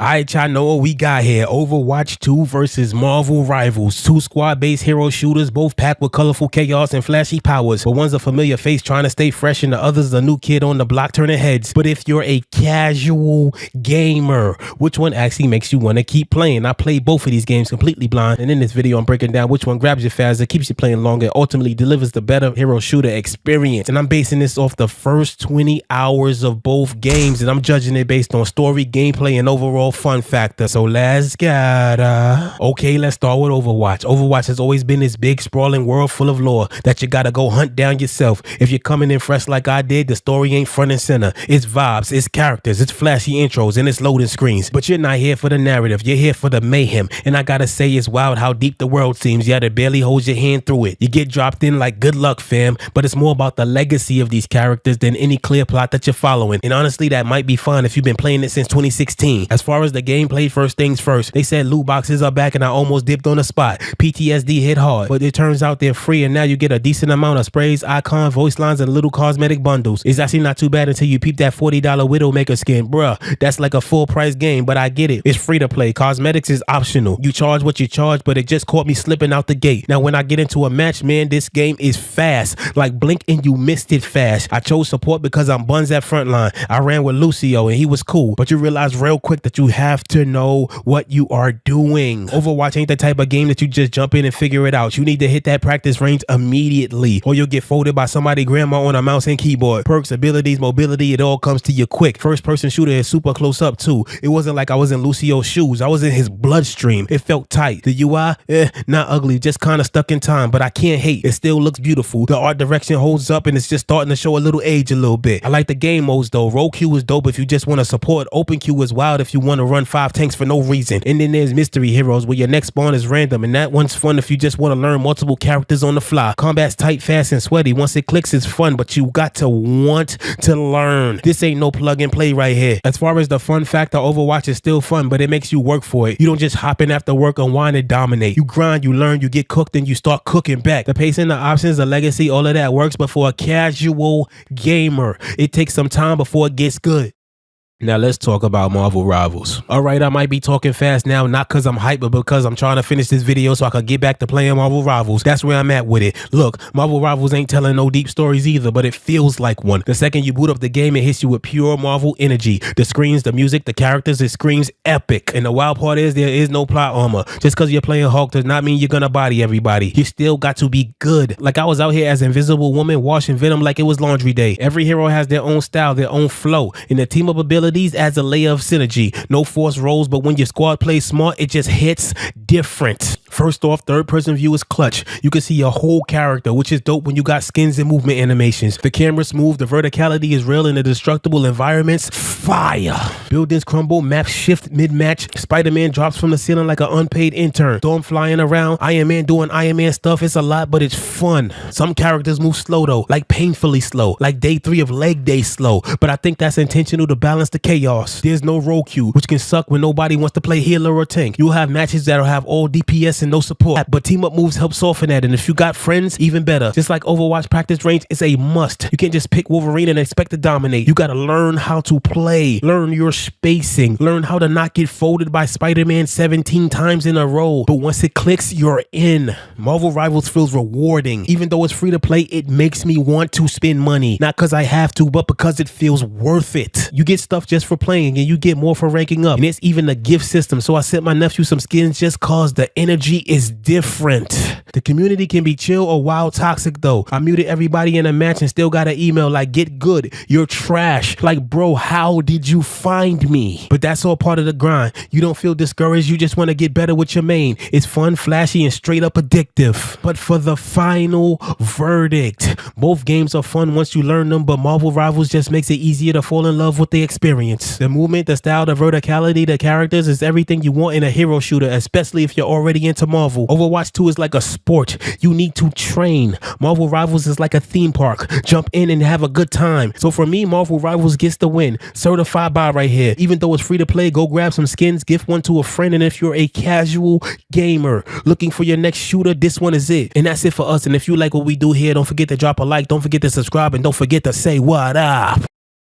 Alright, y'all know what we got here. Overwatch 2 versus Marvel Rivals. Two squad-based hero shooters, both packed with colorful chaos and flashy powers. But one's a familiar face trying to stay fresh and the other's the new kid on the block turning heads. But if you're a casual gamer, which one actually makes you want to keep playing? I played both of these games completely blind, and in this video I'm breaking down which one grabs you faster, keeps you playing longer, and ultimately delivers the better hero shooter experience. And I'm basing this off the first 20 hours of both games, and I'm judging it based on story, gameplay, and overall fun factor. So let's get okay, let's start with Overwatch. Overwatch has always been this big sprawling world full of lore that you gotta go hunt down yourself. If you're coming in fresh like I did, the story ain't front and center. It's vibes, it's characters, it's flashy intros, and it's loading screens. But you're not here for the narrative, you're here for the mayhem. And I gotta say, it's wild how deep the world seems. You had to barely hold your hand through it. You get dropped in like good luck, fam. But it's more about the legacy of these characters than any clear plot that you're following. And honestly, that might be fun if you've been playing it since 2016. As far as the gameplay, first things first, they said loot boxes are back and I almost dipped on the spot. PTSD hit hard, but it turns out they're free and now you get a decent amount of sprays, icons, voice lines, and little cosmetic bundles. It's actually not too bad until you peep that $40 Widowmaker skin. Bruh, that's like a full price game, but I get it. It's free to play. Cosmetics is optional. You charge what you charge, but it just caught me slipping out the gate. Now when I get into a match, man, this game is fast. Like blink and you missed it fast. I chose support because I'm buns at frontline. I ran with Lucio and he was cool, but you realize real quick that you have to know what you are doing. Overwatch ain't the type of game that you just jump in and figure it out. You need to hit that practice range immediately or you'll get folded by somebody grandma on a mouse and keyboard. Perks, abilities, mobility, it all comes to you quick. First person shooter is super close up too. It wasn't like I was in Lucio's shoes. I was in his bloodstream. It felt tight. The UI, not ugly, just kind of stuck in time, but I can't hate. It still looks beautiful. The art direction holds up and it's just starting to show a little age a little bit. I like the game modes though. Roll queue is dope if you just want to support. Open queue is wild if you want to run 5 tanks for no reason. And then there's mystery heroes where your next spawn is random, and that one's fun if you just want to learn multiple characters on the fly. Combat's tight, fast, and sweaty. Once it clicks, it's fun, but you got to want to learn. This ain't no plug and play right here. As far as the fun factor, Overwatch is still fun, but it makes you work for it. You don't just hop in after work, unwind, and dominate. You grind, you learn, you get cooked, and you start cooking back. The pacing, the options, the legacy, all of that works, but for a casual gamer, it takes some time before it gets good. Now let's talk about Marvel Rivals. Alright, I might be talking fast now, not because I'm hyped, but because I'm trying to finish this video so I can get back to playing Marvel Rivals. That's where I'm at with it. Look, Marvel Rivals ain't telling no deep stories either, but it feels like one. The second you boot up the game, it hits you with pure Marvel energy. The screens, the music, the characters, it screams epic. And the wild part is there is no plot armor. Just because you're playing Hulk does not mean you're gonna body everybody. You still got to be good. Like I was out here as Invisible Woman washing Venom like it was laundry day. Every hero has their own style, their own flow, and the team up ability adds a layer of synergy. No forced roles, but when your squad plays smart, it just hits different. First off, third person view is clutch. You can see your whole character, which is dope when you got skins and movement animations. The camera's smooth, the verticality is real, and the destructible environments fire. Buildings crumble, maps shift mid-match. Spider-Man drops from the ceiling like an unpaid intern. Storm flying around, Iron Man doing Iron Man stuff. It's a lot, but it's fun. Some characters move slow though, like painfully slow, like day 3 of leg day slow, but I think that's intentional to balance the chaos. There's no roll queue, which can suck when nobody wants to play healer or tank. You'll have matches that'll have all DPS and no support, but team up moves help soften that, and if you got friends, even better. Just like Overwatch practice range is a must. You can't just pick Wolverine and expect to dominate. You gotta learn how to play, learn your spacing, learn how to not get folded by Spider-Man 17 times in a row. But once it clicks, you're in. Marvel Rivals feels rewarding. Even though it's free to play, it makes me want to spend money. Not because I have to, but because it feels worth it. You get stuff just for playing and you get more for ranking up. And it's even a gift system, so I sent my nephew some skins just cause the energy is different. The community can be chill or wild toxic though. I muted everybody in a match and still got an email like, get good, you're trash. Like, bro, how did you find me? But that's all part of the grind. You don't feel discouraged, you just want to get better with your main. It's fun, flashy, and straight up addictive. But for the final verdict, both games are fun once you learn them, but Marvel Rivals just makes it easier to fall in love with the experience. The movement, the style, the verticality, the characters is everything you want in a hero shooter, especially if you're already into Marvel. Overwatch 2 is like a sport. You need to train. Marvel Rivals is like a theme park. Jump in and have a good time. So for me, Marvel Rivals gets the win. Certified buy right here. Even though it's free to play, go grab some skins, gift one to a friend, and if you're a casual gamer looking for your next shooter, this one is it. And that's it for us. And if you like what we do here, don't forget to drop a like, don't forget to subscribe, and don't forget to say what up.